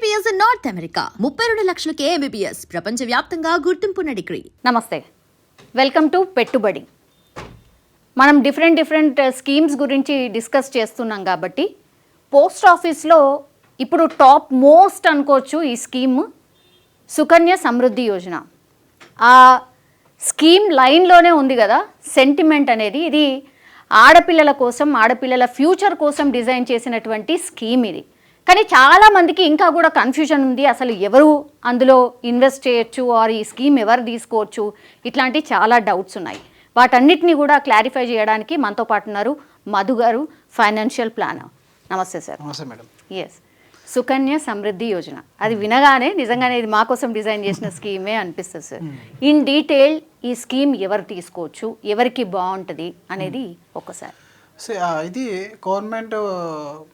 MBBS in North America. 32 లక్షలకే MBBS. ప్రపంచవ్యాప్తంగా గుర్తింపున్న degree. నమస్తే, welcome to పెట్టుబడి. మనం డిఫరెంట్ స్కీమ్స్ గురించి డిస్కస్ చేస్తున్నాం కాబట్టి పోస్ట్ ఆఫీస్లో ఇప్పుడు టాప్ మోస్ట్ అనుకోవచ్చు ఈ స్కీమ్ సుకన్య సమృద్ధి యోజన. ఆ స్కీమ్ లైన్లోనే ఉంది కదా సెంటిమెంట్ అనేది. ఇది ఆడపిల్లల కోసం, ఆడపిల్లల ఫ్యూచర్ కోసం డిజైన్ చేసినటువంటి స్కీమ్ ఇది. కానీ చాలామందికి ఇంకా కూడా కన్ఫ్యూజన్ ఉంది, అసలు ఎవరు అందులో ఇన్వెస్ట్ చేయొచ్చు, ఆర్ ఈ స్కీమ్ ఎవరు తీసుకోవచ్చు, ఇట్లాంటి చాలా డౌట్స్ ఉన్నాయి. వాటన్నిటిని కూడా క్లారిఫై చేయడానికి మనతో పాటు ఉన్నారు మధు గారు, ఫైనాన్షియల్ ప్లానర్. నమస్తే సార్. నమస్తే మేడం. ఎస్, సుకన్య సమృద్ధి యోజన అది వినగానే నిజంగానే ఇది మా కోసం డిజైన్ చేసిన స్కీమే అనిపిస్తుంది సార్. ఇన్ డీటెయిల్ ఈ స్కీమ్ ఎవరు తీసుకోవచ్చు, ఎవరికి బాగుంటుంది అనేది ఒకసారి. ఇది గవర్నమెంట్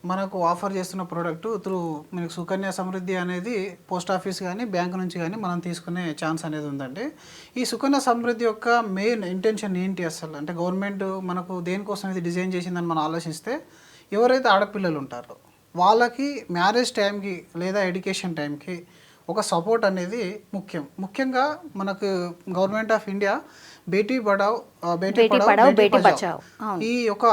మనకు ఆఫర్ చేస్తున్న ప్రోడక్ట్ త్రూ మనకు సుకన్య సమృద్ధి అనేది పోస్ట్ ఆఫీస్ కానీ బ్యాంక్ నుంచి కానీ మనం తీసుకునే ఛాన్స్ అనేది ఉందండి. ఈ సుకన్య సమృద్ధి యొక్క మెయిన్ ఇంటెన్షన్ ఏంటి అసలు అంటే గవర్నమెంట్ మనకు దేనికోసం ఇది డిజైన్ చేసిందని మనం ఆలోచిస్తే ఎవరైతే ఆడపిల్లలు ఉంటారో వాళ్ళకి మ్యారేజ్ టైంకి లేదా ఎడ్యుకేషన్ టైంకి ఒక సపోర్ట్ అనేది ముఖ్యంగా మనకు government of India Beti Padhao Beti Bachao ఈ యొక్క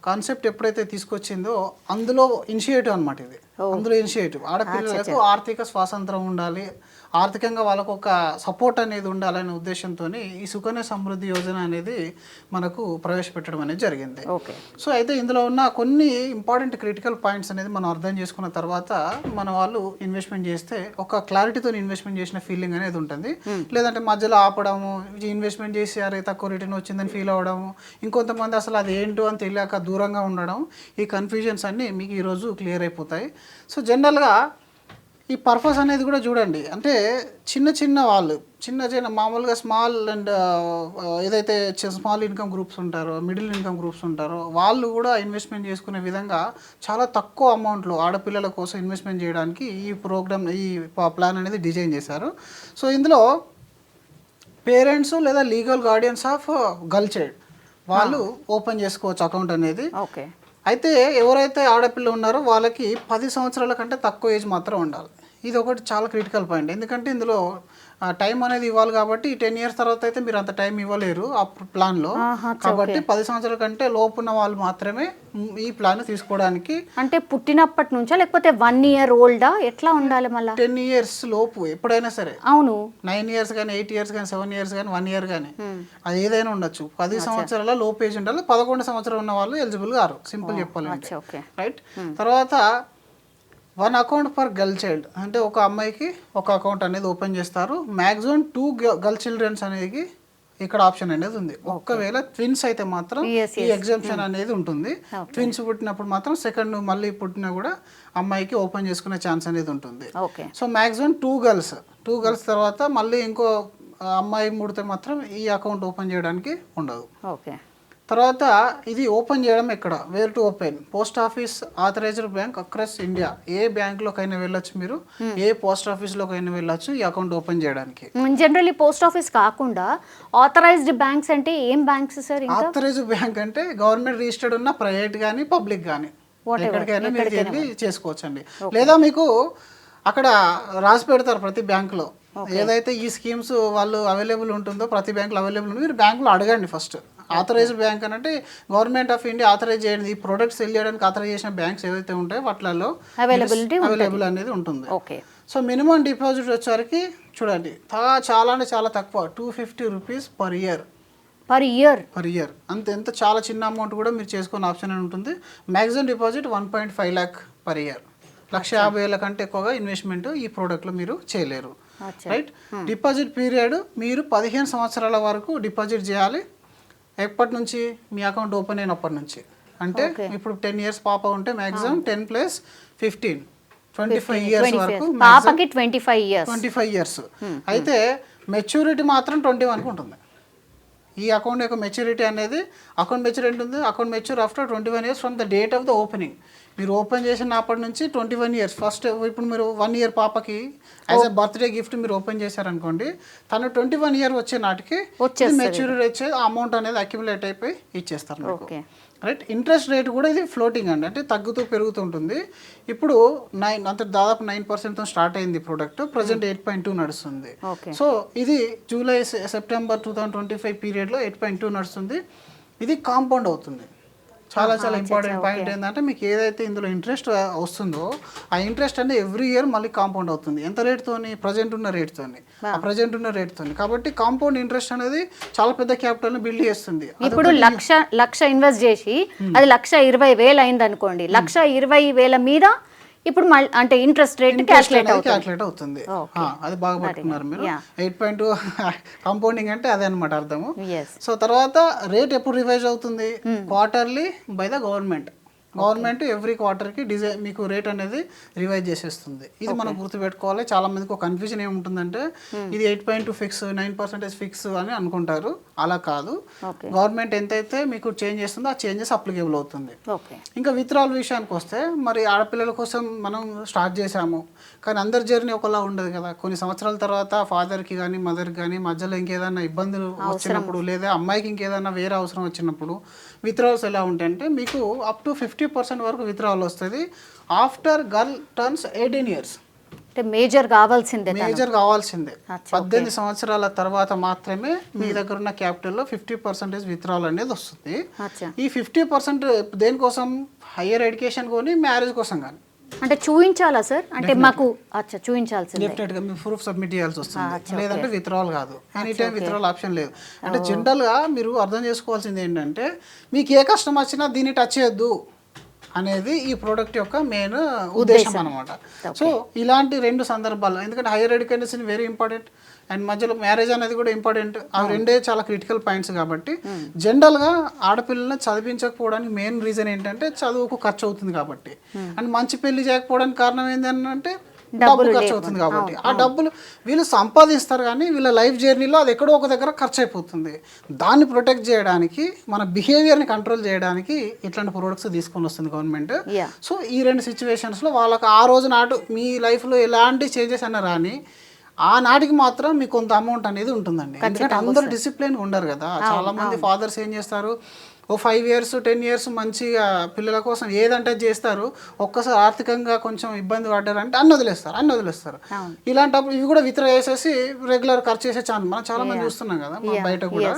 కాన్సెప్ట్ ఎప్పుడైతే తీసుకొచ్చిందో అందులో ఇనిషియేటివ్ అనమాట ఇది. అందులో ఇనిషియేటివ్ ఆడపిల్లలకు ఆర్థిక స్వాతంత్రం ఉండాలి, ఆర్థికంగా వాళ్ళకు ఒక సపోర్ట్ అనేది ఉండాలనే ఉద్దేశంతో ఈ సుకన్య సమృద్ధి యోజన అనేది మనకు ప్రవేశపెట్టడం అనేది జరిగింది. సో అయితే ఇందులో ఉన్న కొన్ని ఇంపార్టెంట్ క్రిటికల్ పాయింట్స్ అనేది మనం అర్థం చేసుకున్న తర్వాత మన వాళ్ళు ఇన్వెస్ట్మెంట్ చేస్తే ఒక క్లారిటీతో ఇన్వెస్ట్మెంట్ చేసిన ఫీలింగ్ అనేది ఉంటుంది. లేదంటే మధ్యలో ఆపడము, ఇన్వెస్ట్మెంట్ చేసి అరే తక్కువ రిటర్న్ వచ్చిందని ఫీల్ అవ్వడము, ఇంకొంతమంది అసలు అది ఏంటో అని తెలియక దూరంగా ఉండడం, ఈ కన్ఫ్యూజన్స్ అన్నీ మీకు ఈరోజు క్లియర్ అయిపోతాయి. సో జనరల్గా ఈ పర్పస్ అనేది కూడా చూడండి, అంటే చిన్న వాళ్ళు చిన్న మామూలుగా స్మాల్ అండ్ ఏదైతే స్మాల్ ఇన్కమ్ గ్రూప్స్ ఉంటారో, మిడిల్ ఇన్కమ్ గ్రూప్స్ ఉంటారో వాళ్ళు కూడా ఇన్వెస్ట్మెంట్ చేసుకునే విధంగా చాలా తక్కువ అమౌంట్లో ఆడపిల్లల కోసం ఇన్వెస్ట్మెంట్ చేయడానికి ఈ ప్రోగ్రామ్, ఈ ప్లాన్ అనేది డిజైన్ చేశారు. సో ఇందులో పేరెంట్స్ లేదా legal guardians of girl child వాళ్ళు ఓపెన్ చేసుకోవచ్చు అకౌంట్ అనేది. ఓకే. అయితే ఎవరైతే ఆడపిల్ల ఉన్నారో వాళ్ళకి 10 సంవత్సరాల కంటే తక్కువ ఏజ్ మాత్రం ఉండాలి. ఇది ఒకటి చాలా క్రిటికల్ పాయింట్. ఎందుకంటే ఇందులో టైం అనేది ఇవ్వాలి కాబట్టి 10 years తర్వాత అయితే మీరు అంత టైం ఇవ్వలేరు ఆ ప్లాన్లో. కాబట్టి 10 సంవత్సరాల కంటే లోపు ఉన్న వాళ్ళు మాత్రమే ఈ ప్లాన్ తీసుకోవడానికి. అంటే పుట్టినప్పటి నుంచా లేకపోతే 1 year ఓల్డా ఎట్లా ఉండాలి? మళ్ళీ 10 years లోపు ఎప్పుడైనా సరే. అవును, 9 years కానీ 8 years కానీ 7 years కానీ 1 year కానీ అది ఏదైనా ఉండొచ్చు. 10 సంవత్సరాల లోపు ఏజ్ ఉండాలి. 11 సంవత్సరాలు ఉన్న వాళ్ళు ఎలిజిబుల్ గారు, సింపుల్ చెప్పాలంటే. రైట్. తర్వాత 1 account పర్ గర్ల్ చైల్డ్, అంటే ఒక అమ్మాయికి ఒక అకౌంట్ అనేది ఓపెన్ చేస్తారు. మ్యాక్సిమం 2 గర్ల్ చిల్డ్రన్స్ అనేది ఇక్కడ ఆప్షన్ అనేది ఉంది. ఒకవేళ ట్విన్స్ అయితే మాత్రం ఈ ఎగ్జామ్షన్ అనేది ఉంటుంది. ట్విన్స్ పుట్టినప్పుడు మాత్రం సెకండ్ మళ్ళీ పుట్టినా కూడా అమ్మాయికి ఓపెన్ చేసుకునే ఛాన్స్ అనేది ఉంటుంది. సో మ్యాక్సిమం 2 గర్ల్స్ తర్వాత మళ్ళీ ఇంకో అమ్మాయి ముడితే మాత్రం ఈ అకౌంట్ ఓపెన్ చేయడానికి ఉండదు. తర్వాత ఇది ఓపెన్ చేయడం ఎక్కడ, where to open, post office authorized bank across India. ఏ బ్యాంక్లోకైనా వెళ్ళొచ్చు, మీరు ఏ పోస్ట్ ఆఫీస్లోకైనా వెళ్ళొచ్చు ఈ అకౌంట్ ఓపెన్ చేయడానికి. జనరల్లీ పోస్ట్ ఆఫీస్ కాకుండా ఆథరైజ్డ్ బ్యాంక్స్ అంటే ఏం బ్యాంక్స్ సార్? ఆథరైజ్డ్ బ్యాంక్ అంటే గవర్నమెంట్ రిజిస్టర్డ్ ఉన్న ప్రైవేట్ కానీ పబ్లిక్ కానీ ఎక్కడికైనా మీరు వెళ్ళి చేసుకోవచ్చు అండి. లేదా మీకు అక్కడ రాసి పెడతారు ప్రతి బ్యాంకులో ఏదైతే ఈ స్కీమ్స్ వాళ్ళు అవైలబుల్ ఉంటుందో ప్రతి బ్యాంకులో అవైలబుల్ ఉంది. మీరు బ్యాంకులో అడగండి ఫస్ట్. ఆథరైజ్డ్ బ్యాంక్ అంటే గవర్నమెంట్ ఆఫ్ ఇండియా ఆథరైజ్ చేయండి, ఈ ప్రొడక్ట్స్ సెల్ చేయడానికి ఆథరైజ్ చేసిన బ్యాంక్స్ ఏవైతే ఉంటాయో వాటిలలో అవైలబుల్ అనేది ఉంటుంది. సో మినిమం డిపాజిట్ వచ్చేసరికి చూడండి చాలా అంటే చాలా తక్కువ, 250 rupees per year. ఎంత చాలా చిన్న అమౌంట్ కూడా మీరు చేసుకునే ఆప్షన్ అని ఉంటుంది. Maximum deposit 1.5 lakh per year. 1,50,000 కంటే ఎక్కువగా ఇన్వెస్ట్మెంట్ ఈ ప్రోడక్ట్లో మీరు చేయలేరు. రైట్. డిపాజిట్ పీరియడ్ మీరు 15 సంవత్సరాల వరకు డిపాజిట్ చేయాలి. ఎప్పటి నుంచి? మీ అకౌంట్ ఓపెన్ అయినప్పటి నుంచి. అంటే ఇప్పుడు 10 years పాప ఉంటే మ్యాక్సిమం 10 + 15 25 years వరకు. 25 years. అయితే మెచ్యూరిటీ మాత్రం 21 ఉంటుంది. ఈ అకౌంట్ యొక్క మెచ్యూరిటీ అనేది account mature after 21 years from the date of the opening. మీరు ఓపెన్ చేసినప్పటి నుంచి 21 years. ఫస్ట్ ఇప్పుడు మీరు 1 year పాపకి యాజ్ ఎ బర్త్డే గిఫ్ట్ మీరు ఓపెన్ చేశారనుకోండి, తను 21 year వచ్చే నాటికి మెచ్యూరిటీ వచ్చే అమౌంట్ అనేది అక్యుములేట్ అయిపోయి ఇచ్చేస్తారు. రైట్. ఇంట్రెస్ట్ రేట్ కూడా ఇది ఫ్లోటింగ్ అండి, అంటే తగ్గుతూ పెరుగుతూ ఉంటుంది. ఇప్పుడు 9 అంటే దాదాపు 9%తో స్టార్ట్ అయింది ప్రోడక్ట్, ప్రజెంట్ 8.2 నడుస్తుంది. సో ఇది జూలై సెప్టెంబర్ 2025 పీరియడ్లో 8.2 నడుస్తుంది. ఇది కాంపౌండ్ అవుతుంది. చాలా ఇంపార్టెంట్ పాయింట్ ఏంటంటే మీకు ఏదైతే ఇందులో ఇంట్రెస్ట్ వస్తుందో ఆ ఇంట్రెస్ట్ అనేది ఎవ్రీ ఇయర్ మళ్ళీ కాంపౌండ్ అవుతుంది. ఎంత రేట్తోని? ప్రజెంట్ ఉన్న రేట్తోని. కాబట్టి కాంపౌండ్ ఇంట్రెస్ట్ అనేది చాలా పెద్ద క్యాపిటల్ని బిల్డ్ చేస్తుంది. ఇప్పుడు లక్ష ఇన్వెస్ట్ చేసి అది 1,20,000 అయింది అనుకోండి, 1,20,000 మీద ఇప్పుడు అంటే ఇంట్రెస్ట్ రేట్ క్యాల్కులేట్ అవుతుంది. అది బాగా పట్టుకున్నారు మీరు. 8.2 కాంపౌండింగ్ అంటే అదే అనమాట అర్థము. సో తర్వాత రేట్ ఎప్పుడు రివైజ్ అవుతుంది? Quarterly by the government every క్వార్టర్కి మీకు రేట్ అనేది రివైజ్ చేసేస్తుంది. ఇది మనం గుర్తుపెట్టుకోవాలి. చాలా మందికి ఒక కన్ఫ్యూజన్ ఏముంటుందంటే ఇది 8.2 ఫిక్స్, 9% ఫిక్స్ అని అనుకుంటారు. అలా కాదు, గవర్నమెంట్ ఎంతైతే మీకు చేంజ్ చేస్తుందో ఆ చేంజెస్ అప్లికేబుల్ అవుతుంది. ఇంకా విత్డ్రాల్ విషయానికి వస్తే, మరి ఆడపిల్లల కోసం మనం స్టార్ట్ చేసాము, కానీ అందరి జర్నీ ఒకలా ఉండదు కదా. కొన్ని సంవత్సరాల తర్వాత ఫాదర్కి కానీ మదర్కి కానీ మధ్యలో ఇంకేదైనా ఇబ్బందులు వచ్చినప్పుడు, లేదా అమ్మాయికి ఇంకేదైనా వేరే అవసరం వచ్చినప్పుడు విత్డ్రాల్స్ ఎలా ఉంటాయంటే మీకు అప్ టు 50% వరకు విత్డ్రావల్ వస్తుంది ఆఫ్టర్ గర్ల్ టర్న్స్ 18 years. అంటే మేజర్ కావాల్సిందే. 18 సంవత్సరాల తర్వాత మాత్రమే మీ దగ్గర ఉన్న క్యాపిటల్లో 50% విత్డ్రావల్ అనేది వస్తుంది. ఈ 50% దేనికోసం? హయ్యర్ ఎడ్యుకేషన్ కానీ మ్యారేజ్ కోసం కానీ. అంటే చూపించాలా సార్? అంటే మాకు చూపించాల్సింది. డెఫినెట్గా మీ ప్రూఫ్ సబ్మిట్ చేయాల్సి వస్తుంది, లేదంటే విత్డ్రావల్ కాదు. ఎనీ టైం విత్డ్రావల్ ఆప్షన్ లేదు. అంటే జనరల్గా మీరు అర్థం చేసుకోవాల్సింది ఏంటంటే మీకు ఏ కష్టం వచ్చినా దీన్ని టచ్ చేయొద్దు అనేది ఈ ప్రోడక్ట్ యొక్క మెయిన్ ఉద్దేశం అనమాట. సో ఇలాంటి 2 సందర్భాలు, ఎందుకంటే higher education very important and మధ్యలో మ్యారేజ్ అనేది కూడా ఇంపార్టెంట్. అవి రెండే చాలా క్రిటికల్ పాయింట్స్. కాబట్టి జనరల్గా ఆడపిల్లల్ని చదివించకపోవడానికి మెయిన్ రీజన్ ఏంటంటే చదువుకు ఖర్చు అవుతుంది కాబట్టి. అండ్ మంచి పెళ్లి చేయకపోవడానికి కారణం ఏంటంటే డబ్బులు ఖర్చు అవుతుంది కాబట్టి. ఆ డబ్బులు వీళ్ళు సంపాదిస్తారు కానీ వీళ్ళ లైఫ్ జర్నీలో అది ఎక్కడో ఒక దగ్గర ఖర్చు అయిపోతుంది. దాన్ని ప్రొటెక్ట్ చేయడానికి, మన బిహేవియర్ని కంట్రోల్ చేయడానికి ఇట్లాంటి ప్రొడక్ట్స్ తీసుకొని వస్తుంది గవర్నమెంట్. సో ఈ 2 సిచ్యువేషన్స్లో వాళ్ళకి ఆ రోజు నాటు మీ లైఫ్లో ఎలాంటి చేంజెస్ అన్నా రాని ఆ నాటికి మాత్రం మీకు కొంత అమౌంట్ అనేది ఉంటుందండి. ఎందుకంటే అందరూ డిసిప్లిన్ ఉండరు కదా. చాలా మంది ఫాదర్స్ ఏం చేస్తారు, ఓ 5 years 10 years మంచిగా పిల్లల కోసం ఏదంటే చేస్తారు, ఒక్కసారి ఆర్థికంగా కొంచెం ఇబ్బంది పడ్డారంటే అన్ని వదిలేస్తారు. ఇలాంటప్పుడు ఇవి కూడా విత్డ్రా చేసేసి రెగ్యులర్ ఖర్చు చేసే ఛాన్స్ మనం చాలా మంది చూస్తున్నాం కదా బయట కూడా.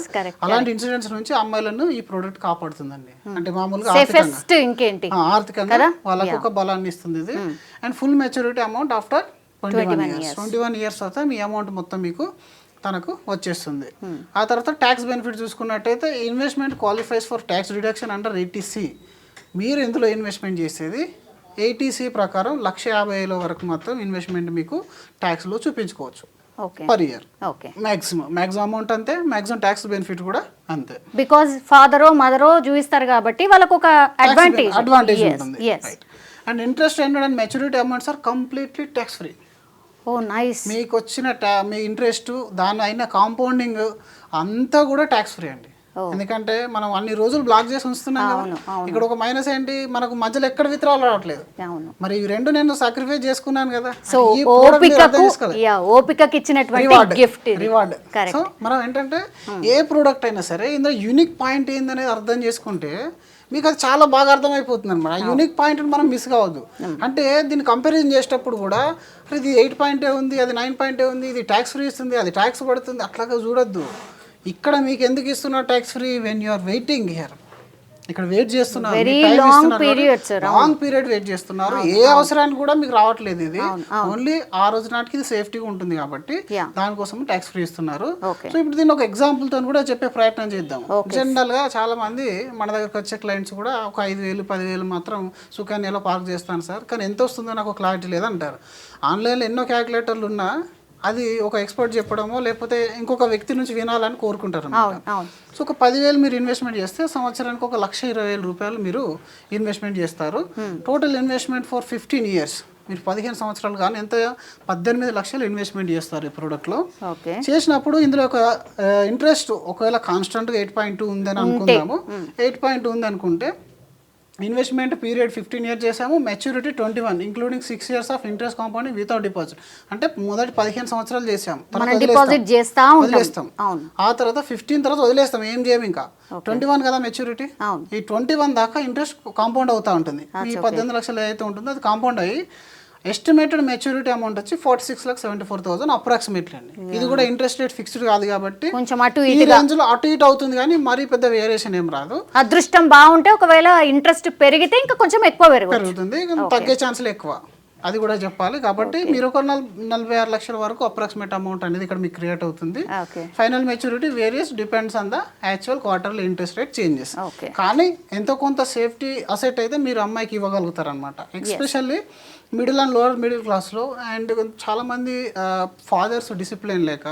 అలాంటి ఇన్సిడెంట్స్ నుంచి అమ్మాయిలను ఈ ప్రోడక్ట్ కాపాడుతుందండి. అంటే మామూలుగా ఆర్థికంగా వాళ్ళకు ఒక బలాన్ని ఇస్తుంది ఇది. And full maturity amount after 21 years తర్వాత మీ అమౌంట్ మొత్తం మీకు తనకు వచ్చేస్తుంది. ఆ తర్వాత ట్యాక్స్ బెనిఫిట్ చూసుకున్నట్టయితే investment qualifies for tax reduction under 80C. మీరు ఇందులో ఇన్వెస్ట్మెంట్ చేసేది 80C ప్రకారం 1,50,000 వరకు మాత్రం ఇన్వెస్ట్మెంట్ మీకు ట్యాక్స్లో చూపించుకోవచ్చు పర్ ఇయర్. మ్యాక్సిమం అమౌంట్ అంతే, మ్యాక్సిమం ట్యాక్స్ బెనిఫిట్ కూడా అంతే. బికాజ్ ఫాదరో మదరో చూపిస్తారు కాబట్టి వాళ్ళకు ఒక అడ్వాంటేజ్ ఉంటుంది. And interest and maturity amounts are completely tax free. మీకు వచ్చిన మీ ఇంట్రెస్ట్ దాని అయిన కాంపౌండింగ్ అంతా కూడా ట్యాక్స్ ఫ్రీ అండి. ఎందుకంటే మనం అన్ని రోజులు బ్లాక్ చేసి ఉంచుతున్నాం కదా. ఇక్కడ ఒక మైనస్ ఏంటి, మనకు మధ్యలో ఎక్కడ విత్డ్రావల్ రావట్లేదు. మరి ఈ 2 నేను సాక్రిఫైస్ చేసుకున్నాను కదా. రివార్డ్. సో మనం ఏంటంటే ఏ ప్రోడక్ట్ అయినా సరే ఇందులో యూనిక్ పాయింట్ ఏందనేది అర్థం చేసుకుంటే మీకు అది చాలా బాగా అర్థమైపోతుంది అనమాట. ఆ యూనిక్ పాయింట్ మనం మిస్ కావద్దు. అంటే దీన్ని కంపారిజన్ చేసేటప్పుడు కూడా ఇది 8 ఉంది, అది 9 ఉంది, ఇది ట్యాక్స్ ఫ్రీ ఇస్తుంది, అది ట్యాక్స్ పడుతుంది, అట్లాగా చూడొద్దు. ఇక్కడ మీకు ఎందుకు ఇస్తున్నారు tax free? When you are waiting here, ఇక్కడ వెయిట్ చేస్తున్నారు, లాంగ్ పీరియడ్ వెయిట్ చేస్తున్నారు. ఏ అవసరానికి కూడా మీకు రావట్లేదు. ఇది ఓన్లీ ఆ రోజు నాటికి ఇది సేఫ్టీగా ఉంటుంది కాబట్టి దానికోసం ట్యాక్స్ ఫ్రీ ఇస్తున్నారు. సో ఇప్పుడు దీన్ని ఒక ఎగ్జాంపుల్ తో కూడా చెప్పే ప్రయత్నం చేద్దాం. జనరల్ గా చాలా మంది మన దగ్గరకు వచ్చే క్లయింట్స్ కూడా ఒక 5,000 10,000 మాత్రం సుకన్యలో పార్క్ చేస్తాను సార్, కానీ ఎంత వస్తుందో నాకు క్లారిటీ లేదంటారు. ఆన్లైన్లో ఎన్నో క్యాలిక్యులేటర్లు ఉన్నా అది ఒక ఎక్స్పర్ట్ చెప్పడమో లేకపోతే ఇంకొక వ్యక్తి నుంచి వినాలని కోరుకుంటారు అన్నమాట. సో ఒక 10,000 మీరు ఇన్వెస్ట్మెంట్ చేస్తే సంవత్సరానికి ఒక 1,20,000 రూపాయలు మీరు ఇన్వెస్ట్మెంట్ చేస్తారు. టోటల్ ఇన్వెస్ట్మెంట్ ఫర్ 15 years, మీరు 15 సంవత్సరాలు కానీ ఎంత 18 లక్షలు ఇన్వెస్ట్మెంట్ చేస్తారు ఈ ప్రోడక్ట్లో. చేసినప్పుడు ఇందులో ఒక ఇంట్రెస్ట్ ఒకవేళ కాన్స్టెంట్గా 8.2 ఉందని అనుకుందాము. 8.2 ఉంది అనుకుంటే ఇన్వెస్ట్మెంట్ పీరియడ్ 15 ఇయర్స్ చేసాము, maturity 21 including 6 years of interest compounding without deposit. అంటే మొదటి 15 సంవత్సరాలు చేసాము, మనం డిపాజిట్ చేస్తా వదిలేస్తాం. ఆ తర్వాత 15 తర్వాత వదిలేస్తాం, ఏం చేయము. ఇంకా 21 కదా మెచ్యూరిటీ, ఈ 21 దాకా ఇంట్రెస్ట్ కాంపౌండ్ అవుతూ ఉంటుంది. ఈ 18 లక్షలు ఏదైతే ఉంటుందో అది కాంపౌండ్ అయ్యి ఎస్టిమేటెడ్ మెచ్యూరిటీ అమౌంట్ వచ్చి 46,74,000 అప్రాక్సిమేట్లీ అండి. ఇది కూడా ఇంట్రెస్ట్ రేట్ ఫిక్స్డ్ కాదు కాబట్టి కొంచెం అటు ఈ రేంజ్ లో అటు ఇటు అవుతుంది, కానీ మరీ పెద్ద వేరియేషన్ ఏం రాదు. అదృష్టం బాగుంటే ఒకవేళ ఇంట్రెస్ట్ పెరిగితే ఇంకా కొంచెం ఎక్కువ పెరుగుతుంది, తగ్గే ఛాన్సులు ఎక్కువ, అది కూడా చెప్పాలి. కాబట్టి మీరు ఒక 46 లక్షల వరకు అప్రాక్సిమేట్ అమౌంట్ అనేది ఇక్కడ మీకు క్రియేట్ అవుతుంది. Final maturity various depends on the actual quarterly interest rate changes. కానీ ఎంతో కొంత సేఫ్టీ అసెట్ అయితే మీరు అమ్మాయికి ఇవ్వగలుగుతారు అనమాట. Especially middle and lower middle క్లాస్లో అండ్ చాలామంది ఫాదర్స్ డిసిప్లిన్ లేక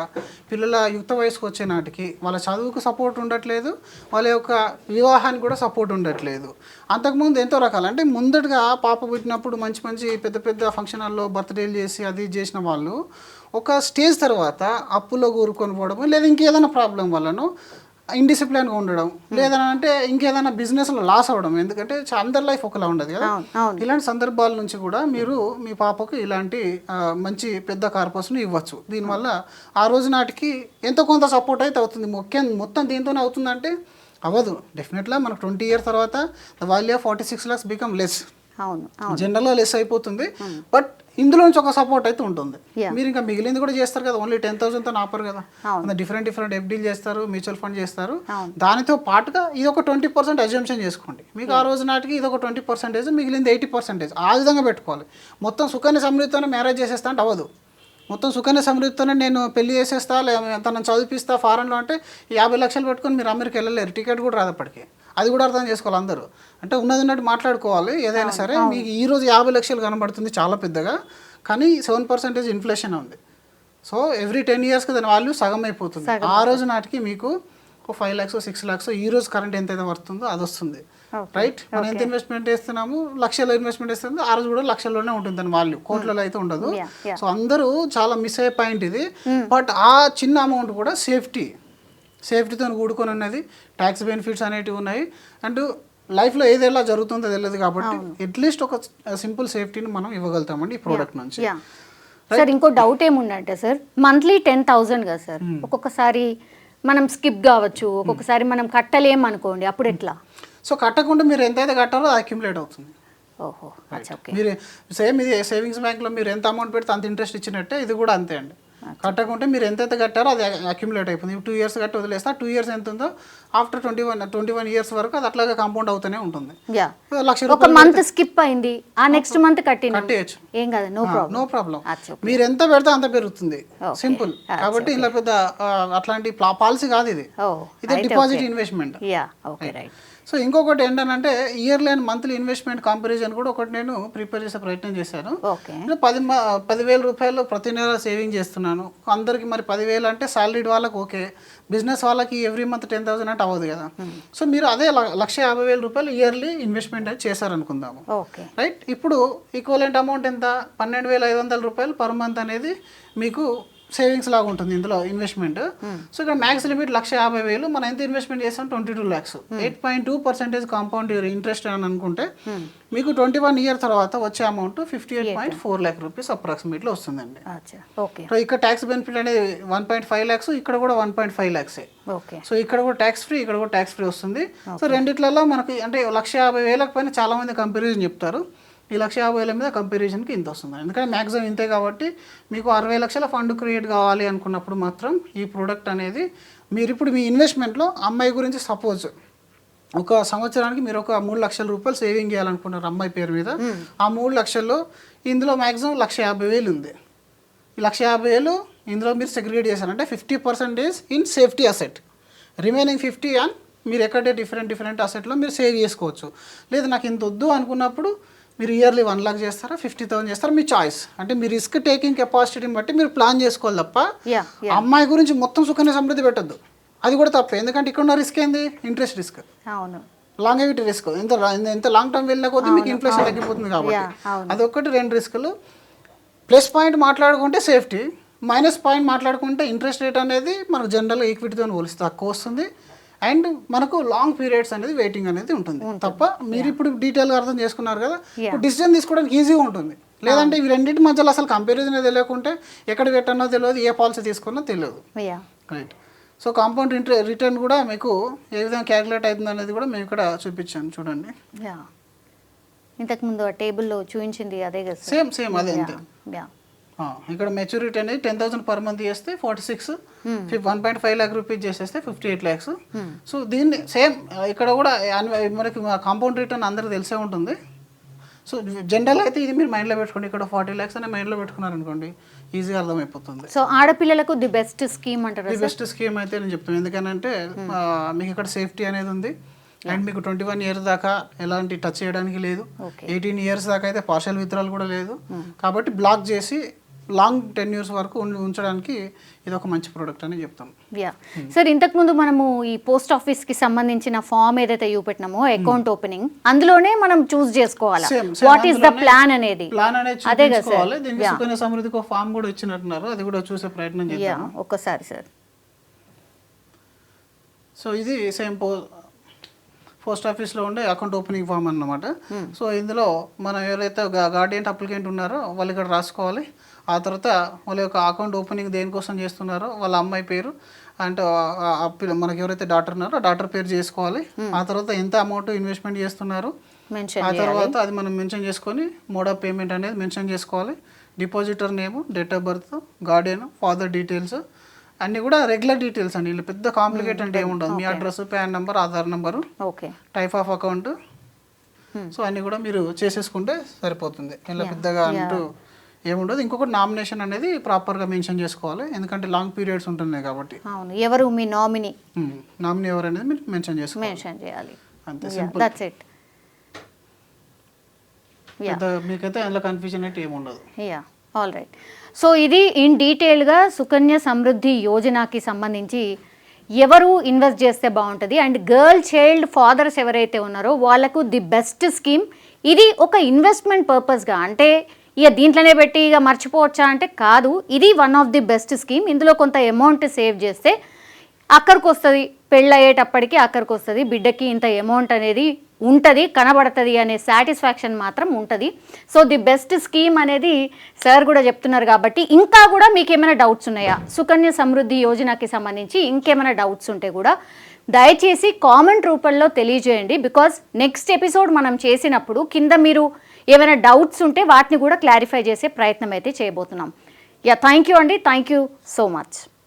పిల్లల యుక్త వయసుకు వచ్చే నాటికి వాళ్ళ చదువుకు సపోర్ట్ ఉండట్లేదు, వాళ్ళ యొక్క వివాహానికి కూడా సపోర్ట్ ఉండట్లేదు. అంతకుముందు ఎంతో రకాలు అంటే ముందటగా పాప పుట్టినప్పుడు మంచి మంచి పెద్ద పెద్ద ఫంక్షన్ హాల్లో బర్త్డేలు చేసి అది చేసిన వాళ్ళు ఒక స్టేజ్ తర్వాత అప్పులో కూరుకొని పోవడం, లేదా ఇంకేదైనా ప్రాబ్లం వల్లనో ఇండిసిప్లిన్గా ఉండడం, లేదంటే ఇంకేదైనా బిజినెస్లో లాస్ అవ్వడం. ఎందుకంటే అందరి లైఫ్ ఒకలా ఉండదు కదా. ఇలాంటి సందర్భాల నుంచి కూడా మీరు మీ పాపకు ఇలాంటి మంచి పెద్ద కార్పస్ను ఇవ్వచ్చు. దీనివల్ల ఆ రోజు నాటికి ఎంతో కొంత సపోర్ట్ అయితే అవుతుంది. మొత్తం దీంతోనే అవుతుందంటే అవ్వదు. డెఫినెట్గా మనకు 20 years తర్వాత the value of 46 lakhs become less. జనరల్గా లెస్ అయిపోతుంది, బట్ ఇందులో నుంచి ఒక సపోర్ట్ అయితే ఉంటుంది. మీరు ఇంకా మిగిలింది కూడా చేస్తారు కదా, ఓన్లీ 10,000తో ఆపరు కదా. డిఫరెంట్ ఎఫ్డీలు చేస్తారు, మ్యూచువల్ ఫండ్ చేస్తారు. దానితో పాటుగా ఇది ఒక 20% అజంప్షన్ చేసుకోండి. మీకు ఆ రోజు నాటికి ఇది ఒక 20%, మిగిలింది 80%. ఆ విధంగా పెట్టుకోవాలి. మొత్తం సుకన్య సమృద్ధితోనే మ్యారేజ్ చేసేస్తా అంటే అవ్వదు. మొత్తం సుకన్య సమృద్ధితోనే నేను పెళ్లి చేసేస్తా, తనను చదివిపిస్తా ఫారెన్లో అంటే 50 లక్షలు పెట్టుకొని మీరు అమెరికా వెళ్ళలేరు, టికెట్ కూడా రాదు అప్పటికి. అది కూడా అర్థం చేసుకోవాలి అందరూ. అంటే ఉన్నట్టు మాట్లాడుకోవాలి ఏదైనా సరే. మీకు ఈరోజు 50 లక్షలు కనబడుతుంది చాలా పెద్దగా, కానీ 7% ఇన్ఫ్లేషన్ ఉంది. సో ఎవ్రీ 10 yearsకి దాని వాల్యూ సగం అయిపోతుంది. ఆ రోజు నాటికి మీకు 5 lakhs 6 lakhs ఈ రోజు కరెంట్ ఎంతైతే వస్తుందో అది వస్తుంది. రైట్, మనం ఎంత ఇన్వెస్ట్మెంట్ చేస్తున్నాము, లక్షల్లో ఇన్వెస్ట్మెంట్ చేస్తుంది, ఆ రోజు కూడా లక్షల్లోనే ఉంటుంది దాని వాల్యూ, కోట్లలో అయితే ఉండదు. సో అందరూ చాలా మిస్ అయ్యే పాయింట్ ఇది. బట్ ఆ చిన్న అమౌంట్ కూడా సేఫ్టీతో కూడుకొని ఉన్నది. ట్యాక్స్ బెనిఫిట్స్ అనేటివి ఉన్నాయి. అండ్ లైఫ్లో ఏది ఎలా జరుగుతుందో తెలియదు కాబట్టి అట్లీస్ట్ ఒక సింపుల్ సేఫ్టీని మనం ఇవ్వగలుగుతామండి ఈ ప్రోడక్ట్ నుంచి. సార్ ఇంకో డౌట్ ఏముందంటే సార్, మంత్లీ 10,000 కదా సార్, ఒక్కొక్కసారి మనం స్కిప్ కావచ్చు, ఒక్కొక్కసారి మనం కట్టలేం అనుకోండి, అప్పుడు ఎట్లా? సో కట్టకుండా మీరు ఎంతైతే కట్టాలో అది అక్యుములేట్ అవుతుంది. మీరు సేమ్ ఇది సేవింగ్స్ బ్యాంక్లో మీరు ఎంత అమౌంట్ పెడితే అంత ఇంట్రెస్ట్ ఇచ్చినట్టే ఇది కూడా అంతే అండి. కట్టకుంటే మీరు ఎంతైతే కట్టారో అది అక్యుములేట్ అయిపోతుంది. 2 years కట్టి వదిలేస్తే 2 years ఎంత ఉందో ఆఫ్టర్ 21 years వరకు అది అట్లాగే కాంపౌండ్ అవుతూనే ఉంటుంది. ఒక మంత్ స్కిప్ అయింది, ఆ నెక్స్ట్ మంత్ కట్టేయచ్చు, ఏం కాదు, నో ప్రాబ్లం. మీరు ఎంత పెడితే అంత పెరుగుతుంది, సింపుల్. కాబట్టి ఇలా పెద్ద అట్లాంటి పాలసీ కాదు ఇది, ఇది డిపాజిట్ ఇన్వెస్ట్మెంట్. సో ఇంకొకటి ఏంటంటే yearly and monthly investment comparison కూడా ఒకటి నేను ప్రిపేర్ చేసే ప్రయత్నం చేశాను. 10,000 రూపాయలు ప్రతి నెల సేవింగ్ చేస్తున్నాను. అందరికి మరి 10,000 అంటే సాలరీడ్ వాళ్ళకి ఓకే, బిజినెస్ వాళ్ళకి ఎవ్రీ మంత్ 10,000 అంటే అవ్వదు కదా. సో మీరు అదే 1,50,000 రూపాయలు ఇయర్లీ ఇన్వెస్ట్మెంట్ అయితే చేశారనుకుందాము. రైట్, ఇప్పుడు ఈక్వలెంట్ అమౌంట్ ఎంత, 12,500 రూపాయలు పర్ మంత్ అనేది మీకు సేవింగ్స్ లాగా ఉంటుంది ఇందులో ఇన్వెస్ట్మెంట్. సో ఇక్కడ మ్యాక్స్ లిమిట్ 1,50,000, మనం ఎంత ఇన్వెస్ట్మెంట్ చేస్తాం 22 lakhs, 8.2% కాంపౌండ్ ఇంట్రెస్ట్ అని అనుకుంటే మీకు 21 year తర్వాత వచ్చే అమౌంట్ 58.4 lakh రూపీస్ అప్రాక్సిమేట్లీ వస్తుందండి. ఇక్కడ ట్యాక్స్ బెనిఫిట్ అనేది 1.5 lakhs, ఇక్కడ కూడా 1.5 lakhs. సో ఇక్కడ కూడా ట్యాక్స్ ఫ్రీ, ఇక్కడ కూడా ట్యాక్స్ ఫ్రీ వస్తుంది. సో రెండిట్లలో మనకి అంటే 1,50,000 పైన చాలా మంది కంపారిజన్ చెప్తారు. ఈ 1,50,000 మీద కంపారిజన్కి ఇంత వస్తుంది. ఎందుకంటే మ్యాక్సిమం ఇంతే కాబట్టి మీకు 60 లక్షల ఫండ్ క్రియేట్ కావాలి అనుకున్నప్పుడు మాత్రం ఈ ప్రోడక్ట్ అనేది మీరు ఇప్పుడు మీ ఇన్వెస్ట్మెంట్లో అమ్మాయి గురించి సపోజ్ ఒక సంవత్సరానికి మీరు ఒక 3 లక్షల రూపాయలు సేవింగ్ చేయాలనుకున్నారు అమ్మాయి పేరు మీద. ఆ 3 లక్షల్లో ఇందులో మ్యాక్సిమం 1,50,000 ఉంది. ఈ 1,50,000 ఇందులో మీరు సెగ్రిగేట్ చేశారంటే 50% in safety asset, remaining 50 on మీరు ఎక్కడే డిఫరెంట్ అసెట్లో మీరు సేవ్ చేసుకోవచ్చు. లేదు నాకు ఇంత వద్దు అనుకున్నప్పుడు మీరు ఇయర్లీ 1 lakh చేస్తారా, 50,000 చేస్తారా, మీ చాయిస్. అంటే మీ రిస్క్ టేకింగ్ కెపాసిటీని బట్టి మీరు ప్లాన్ చేసుకోవాలి తప్ప అమ్మాయి గురించి మొత్తం సుకన్య సమృద్ధి పెట్టద్దు. అది కూడా తప్ప, ఎందుకంటే ఇక్కడ ఉన్న రిస్క్ ఏంది, ఇంట్రెస్ట్ రిస్క్, లాంగేవిటీ రిస్క్. ఎంత లాంగ్ టర్మ్ వెళ్ళిన కొద్దీ మీకు ఇన్ఫ్లేషన్ తగ్గిపోతుంది కాబట్టి అదొకటి. 2 రిస్కులు. ప్లస్ పాయింట్ మాట్లాడుకుంటే సేఫ్టీ, మైనస్ పాయింట్ మాట్లాడుకుంటే ఇంట్రెస్ట్ రేట్ అనేది మనకు జనరల్గా ఈక్విటీతో పోలిస్తే తక్కువ వస్తుంది. అండ్ మనకు లాంగ్ పీరియడ్స్ అనేది వెయిటింగ్ అనేది ఉంటుంది తప్ప మీరు ఇప్పుడు డీటెయిల్గా అర్థం చేసుకున్నారు కదా, డిసిజన్ తీసుకోవడానికి ఈజీగా ఉంటుంది. లేదంటే ఇవి రెండింటి మధ్యలో అసలు కంపారిజన్ తెలియకుంటే ఎక్కడ పెట్టానో తెలియదు, ఏ పాలసీ తీసుకున్నో తెలియదు. రైట్. సో కాంపౌండ్ రిటర్న్ కూడా మీకు ఏ విధంగా క్యాలిక్యులేట్ అవుతుంది అనేది కూడా మేము ఇక్కడ చూపించాను చూడండి. ఇంతకుముందు ఆ టేబుల్లో చూపించింది అదే కదా? సేమ్ అదే అంతే. ఇక్కడ మెచ్యూరిటీ అనేది 10,000 పర్ మంత్ చేస్తే 46, 1.5 lakh రూపీస్ చేసేస్తే 58 lakhs. సో దీన్ని సేమ్ ఇక్కడ కూడా మనకి కాంపౌండ్ రిటర్న్ అందరికీ తెలిసే ఉంటుంది. సో జనరల్ అయితే ఇది మీరు మైండ్లో పెట్టుకోండి, ఇక్కడ 40 lakhs అనే మైండ్లో పెట్టుకున్నారు అనుకోండి, ఈజీగా అర్థమైపోతుంది. సో ఆడపిల్లలకు ది బెస్ట్ స్కీమ్ అంటారు? ది బెస్ట్ స్కీమ్ అయితే నేను చెప్తాను, ఎందుకంటే మీకు ఇక్కడ సేఫ్టీ అనేది ఉంది. అండ్ మీకు 21 years దాకా ఎలాంటి టచ్ చేయడానికి లేదు, 18 years దాకా అయితే పార్షల్ విత్డ్రాల్ కూడా లేదు. కాబట్టి బ్లాక్ చేసి లాంగ్ 10 years వరకు ఉంచడానికి ఇది ఒక మంచి ప్రోడక్ట్ అని చెప్తాం. సార్ ఇంతకుముందు మనము ఈ పోస్ట్ ఆఫీస్కి సంబంధించిన ఫామ్ ఏదైతే చూపెట్టినామో అకౌంట్ ఓపెనింగ్, అందులోనే మనం చూస్ చేసుకోవాలి వాట్ ఈస్ ద ప్లాన్ అనేది. అదే కదా దీనికి సుకన్య సమృద్ధికి ఒక ఫామ్ కూడా ఇచ్చినట్టున్నారు, అది కూడా చూసే ప్రయత్నం చేద్దాం ఒక్కసారి సార్. సో ఇది సేమ్ పోస్ట్ ఆఫీస్లో ఉండే అకౌంట్ ఓపెనింగ్ ఫామ్ అన్నమాట. సో ఇందులో మనం ఎవరైతే గార్డియన్ అప్లికెంట్ ఉన్నారో వాళ్ళు ఇక్కడ రాసుకోవాలి. ఆ తర్వాత వాళ్ళ యొక్క అకౌంట్ ఓపెనింగ్ దేనికోసం చేస్తున్నారో వాళ్ళ అమ్మాయి పేరు అంటే మనకి ఎవరైతే డాటర్ ఉన్నారో ఆ డాటర్ పేరు చేసుకోవాలి. ఆ తర్వాత ఎంత అమౌంట్ ఇన్వెస్ట్మెంట్ చేస్తున్నారు, ఆ తర్వాత అది మనం మెన్షన్ చేసుకొని మోడ్ ఆఫ్ పేమెంట్ అనేది మెన్షన్ చేసుకోవాలి. Depositor name, date of birth, Guardian, father details అన్నీ కూడా రెగ్యులర్ డీటెయిల్స్ అండి. ఇలా పెద్ద కాంప్లికేట్ అంటే ఏముండదు. మీ address, PAN number, Aadhaar number, type of account, so అన్నీ కూడా మీరు చేసేసుకుంటే సరిపోతుంది. ఇలా పెద్దగా అంటూ ఏముండదు. ఇంకొకటి నామినేషన్ అనేది ప్రాపర్గా మెన్షన్ చేసుకోవాలి, ఎందుకంటే లాంగ్ పీరియడ్స్ ఉంటున్నాయి కాబట్టి. ఎవరు మీ నామినీ, నామినీ ఎవరు అనేది మీరు మెన్షన్ చేయాలి. అంతే సింపుల్. మీకైతే అందులో కన్ఫ్యూజన్ అయితే ఏముండదు. All right. సో ఇది ఇన్ డీటెయిల్గా సుకన్య సమృద్ధి యోజనకి సంబంధించి ఎవరు ఇన్వెస్ట్ చేస్తే బాగుంటుంది అండ్ గర్ల్ చైల్డ్ ఫాదర్స్ ఎవరైతే ఉన్నారో వాళ్ళకు ది బెస్ట్ స్కీమ్ ఇది. ఒక ఇన్వెస్ట్మెంట్ పర్పస్గా అంటే ఇక దీంట్లోనే పెట్టి ఇక మర్చిపోవచ్చా అంటే కాదు, ఇది one of the best scheme. ఇందులో కొంత అమౌంట్ సేవ్ చేస్తే అక్కడికి వస్తుంది, పెళ్ళయ్యేటప్పటికి అక్కడికి వస్తుంది, బిడ్డకి ఇంత అమౌంట్ అనేది ఉంటుంది, కనబడుతుంది అనే సాటిస్ఫాక్షన్ మాత్రం ఉంటుంది. సో ది బెస్ట్ స్కీమ్ అనేది సార్ కూడా చెప్తున్నారు కాబట్టి ఇంకా కూడా మీకు ఏమైనా డౌట్స్ ఉన్నాయా సుకన్య సమృద్ధి యోజనకి సంబంధించి, ఇంకేమైనా డౌట్స్ ఉంటే కూడా దయచేసి కామెంట్ రూపంలో తెలియజేయండి. బికాజ్ నెక్స్ట్ ఎపిసోడ్ మనం చేసినప్పుడు కింద మీరు ఏమైనా డౌట్స్ ఉంటే వాటిని కూడా క్లారిఫై చేసే ప్రయత్నం అయితే చేయబోతున్నాం. థ్యాంక్ యూ అండి, థ్యాంక్ యూ సో మచ్.